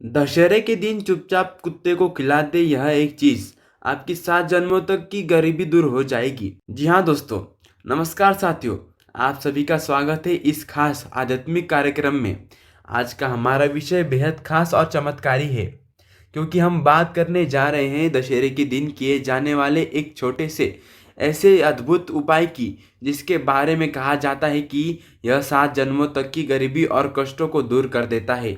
दशहरे के दिन चुपचाप कुत्ते को खिला दे, यह एक चीज आपकी 7 जन्मों तक की गरीबी दूर हो जाएगी। जी हाँ दोस्तों, नमस्कार साथियों। आप सभी का स्वागत है इस खास आध्यात्मिक कार्यक्रम में। आज का हमारा विषय बेहद खास और चमत्कारी है, क्योंकि हम बात करने जा रहे हैं दशहरे के दिन किए जाने वाले एक छोटे से ऐसे अद्भुत उपाय की, जिसके बारे में कहा जाता है कि यह 7 जन्मों तक की गरीबी और कष्टों को दूर कर देता है।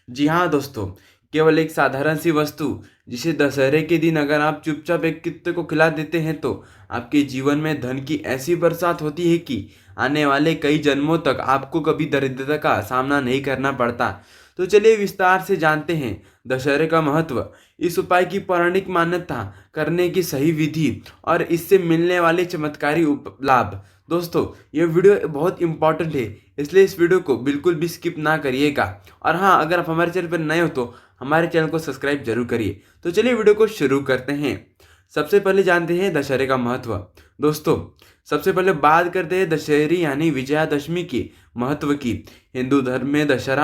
जी हाँ दोस्तों, केवल एक साधारण सी वस्तु जिसे दशहरे के दिन अगर आप चुपचाप एक कुत्ते को खिला देते हैं तो आपके जीवन में धन की ऐसी बरसात होती है कि आने वाले कई जन्मों तक आपको कभी दरिद्रता का सामना नहीं करना पड़ता। तो चलिए विस्तार से जानते हैं दशहरे का महत्व, इस उपाय की पौराणिक मान्यता, करने की सही विधि और इससे मिलने वाले चमत्कारी लाभ। दोस्तों, ये वीडियो बहुत इंपॉर्टेंट है, इसलिए इस वीडियो को बिल्कुल भी स्किप ना करिएगा। और हाँ, अगर आप हमारे चैनल पर नए हो तो हमारे चैनल को सब्सक्राइब जरूर करिए। तो चलिए वीडियो को शुरू करते हैं। सबसे पहले जानते हैं दशहरे का महत्व। दोस्तों, सबसे पहले बात करते हैं दशहरी यानी विजयादशमी की महत्व की। हिंदू धर्म में दशहरा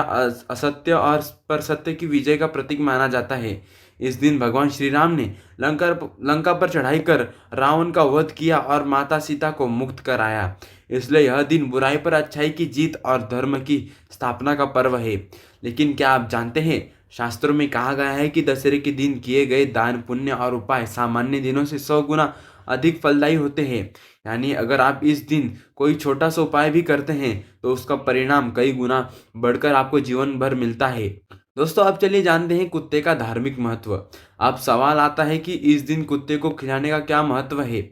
असत्य और पर सत्य की विजय का प्रतीक माना जाता है। इस दिन भगवान श्री राम ने लंका पर चढ़ाई कर रावण का वध किया और माता सीता को मुक्त कराया। इसलिए यह दिन बुराई पर अच्छाई की जीत और धर्म की स्थापना का पर्व है। लेकिन क्या आप जानते हैं, शास्त्रों में कहा गया है कि दशहरे के दिन किए गए दान, पुण्य और उपाय सामान्य दिनों से 100 गुना अधिक फलदायी होते हैं। यानी अगर आप इस दिन कोई छोटा सा उपाय भी करते हैं तो उसका परिणाम कई गुना बढ़कर आपको जीवन भर मिलता है। दोस्तों, अब चलिए जानते हैं कुत्ते का धार्मिक महत्व। अब सवाल आता है कि इस दिन कुत्ते को खिलाने का क्या महत्व है।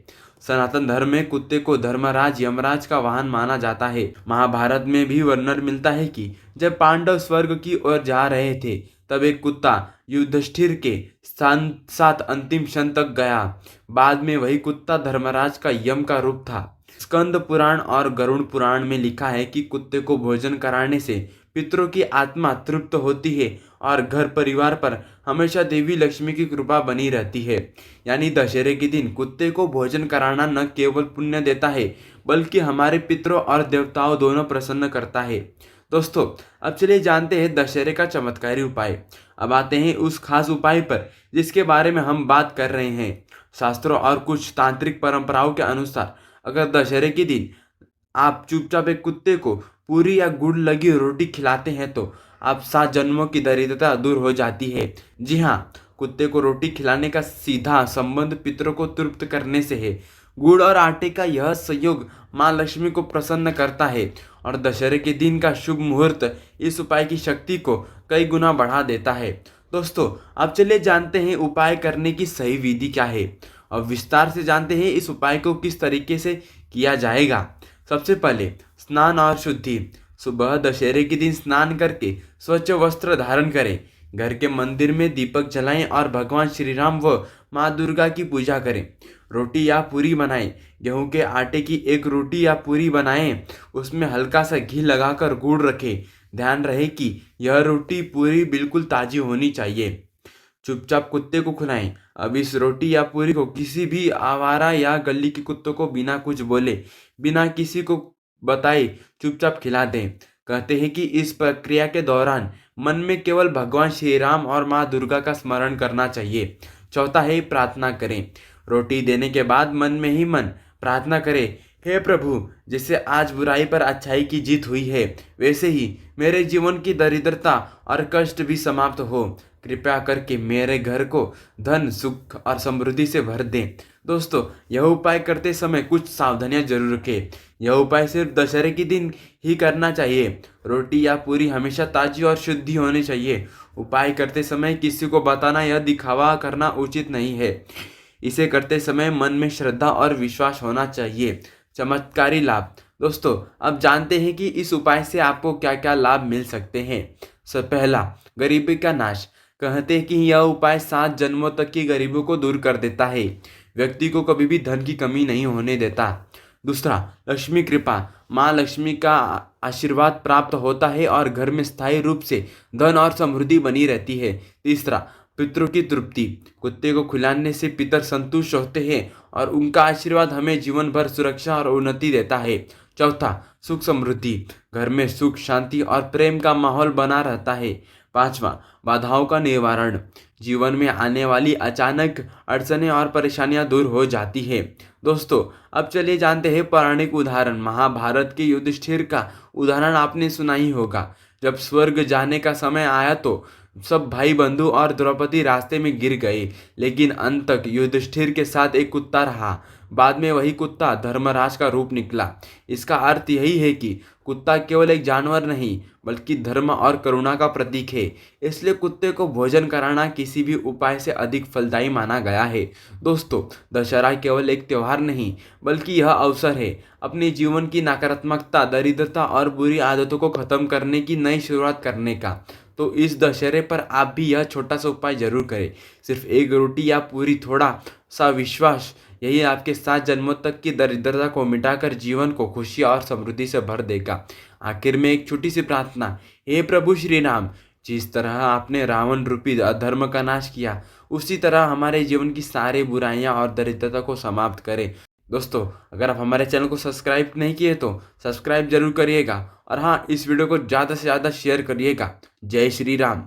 सनातन धर्म में कुत्ते को धर्मराज यमराज का वाहन माना जाता है। महाभारत में भी वर्णन मिलता है कि जब पांडव स्वर्ग की ओर जा रहे थे तब एक कुत्ता युधिष्ठिर के साथ अंतिम क्षण तक गया। बाद में वही कुत्ता धर्मराज का यम का रूप था। स्कंद पुराण और गरुड़ पुराण में लिखा है कि कुत्ते को भोजन कराने से पितरों की आत्मा तृप्त होती है और घर परिवार पर हमेशा देवी लक्ष्मी की कृपा बनी रहती है। यानी दशहरे के दिन कुत्ते को भोजन कराना न केवल पुण्य देता है, बल्कि हमारे पितरों और देवताओं दोनों प्रसन्न करता है। दोस्तों, अब चलिए जानते हैं दशहरे का चमत्कारी उपाय। अब आते हैं उस खास उपाय पर जिसके बारे में हम बात कर रहे हैं। शास्त्रों और कुछ तांत्रिक परंपराओं के अनुसार अगर दशहरे के दिन आप चुपचाप एक कुत्ते को पूरी या गुड़ लगी रोटी खिलाते हैं तो आप 7 जन्मों की दरिद्रता दूर हो जाती है। जी हाँ, कुत्ते को रोटी खिलाने का सीधा संबंध पितरों को तृप्त करने से है। गुड़ और आटे का यह संयोग माँ लक्ष्मी को प्रसन्न करता है और दशहरे के दिन का शुभ मुहूर्त इस उपाय की शक्ति को कई गुना बढ़ा देता है। दोस्तों, अब चलिए जानते हैं उपाय करने की सही विधि क्या है। अब विस्तार से जानते हैं इस उपाय को किस तरीके से किया जाएगा। सबसे पहले स्नान और शुद्धि। सुबह दशहरे के दिन स्नान करके स्वच्छ वस्त्र धारण करें, घर के मंदिर में दीपक जलाएं और भगवान श्री राम व माँ दुर्गा की पूजा करें। रोटी या पूरी बनाएं। गेहूं के आटे की एक रोटी या पूरी बनाएं, उसमें हल्का सा घी लगाकर गुड़ रखें। ध्यान रहे कि यह रोटी पूरी बिल्कुल ताजी होनी चाहिए। चुपचाप कुत्ते को खिलाएं। अब इस रोटी या पूरी को किसी भी आवारा या गली के कुत्तों को बिना कुछ बोले, बिना किसी को बताए चुपचाप खिला दें। कहते हैं कि इस प्रक्रिया के दौरान मन में केवल भगवान श्री राम और माँ दुर्गा का स्मरण करना चाहिए। चौथा है प्रार्थना करें। रोटी देने के बाद मन में ही मन प्रार्थना करें, हे प्रभु, जैसे आज बुराई पर अच्छाई की जीत हुई है, वैसे ही मेरे जीवन की दरिद्रता और कष्ट भी समाप्त हो। कृपया करके मेरे घर को धन, सुख और समृद्धि से भर दें। दोस्तों, यह उपाय करते समय कुछ सावधानियां जरूर रखें। यह उपाय सिर्फ दशहरे के दिन ही करना चाहिए। रोटी या पूरी हमेशा ताजी और शुद्धि होनी चाहिए। उपाय करते समय किसी को बताना या दिखावा करना उचित नहीं है। इसे करते समय मन में श्रद्धा और विश्वास होना चाहिए। चमत्कारी लाभ। दोस्तों, अब जानते हैं कि इस उपाय से आपको क्या क्या लाभ मिल सकते हैं। पहला, गरीबी का नाश। कहते हैं कि यह उपाय 7 जन्मों तक की गरीबों को दूर कर देता है, व्यक्ति को कभी भी धन की कमी नहीं होने देता। दूसरा, लक्ष्मी कृपा। माँ लक्ष्मी का आशीर्वाद प्राप्त होता है और घर में स्थायी रूप से धन और समृद्धि बनी रहती है। तीसरा, पितरों की तृप्ति। कुत्ते को खिलाने से पितर संतुष्ट होते हैं और उनका आशीर्वाद हमें जीवन भर सुरक्षा और उन्नति देता है। चौथा, सुख समृद्धि। घर में सुख, शांति और प्रेम का माहौल बना रहता है। 5वां, बाधाओं का निवारण। जीवन में आने वाली अचानक अड़चनें और परेशानियां दूर हो जाती है। दोस्तों, अब चलिए जानते हैं पौराणिक उदाहरण। महाभारत के युधिष्ठिर का उदाहरण आपने सुना ही होगा। जब स्वर्ग जाने का समय आया तो सब भाई बंधु और द्रौपदी रास्ते में गिर गए, लेकिन अंत तक युधिष्ठिर के साथ एक कुत्ता रहा। बाद में वही कुत्ता धर्मराज का रूप निकला। इसका अर्थ यही है कि कुत्ता केवल एक जानवर नहीं, बल्कि धर्म और करुणा का प्रतीक है। इसलिए कुत्ते को भोजन कराना किसी भी उपाय से अधिक फलदायी माना गया है। दोस्तों, दशहरा केवल एक त्योहार नहीं, बल्कि यह अवसर है अपने जीवन की नकारात्मकता, दरिद्रता और बुरी आदतों को खत्म करने की नई शुरुआत करने का। तो इस दशहरे पर आप भी यह छोटा सा उपाय जरूर करें। सिर्फ एक रोटी या पूरी थोड़ा सा विश्वास, यही आपके 7 जन्मों तक की दरिद्रता को मिटाकर जीवन को खुशी और समृद्धि से भर देगा। आखिर में एक छोटी सी प्रार्थना। हे प्रभु श्री राम, जिस तरह आपने रावण रूपी अधर्म का नाश किया, उसी तरह हमारे जीवन की सारी बुराइयां और दरिद्रता को समाप्त करें। दोस्तों, अगर आप हमारे चैनल को सब्सक्राइब नहीं किए तो सब्सक्राइब जरूर करिएगा, और हाँ, इस वीडियो को ज़्यादा से ज़्यादा शेयर करिएगा। जय श्री राम।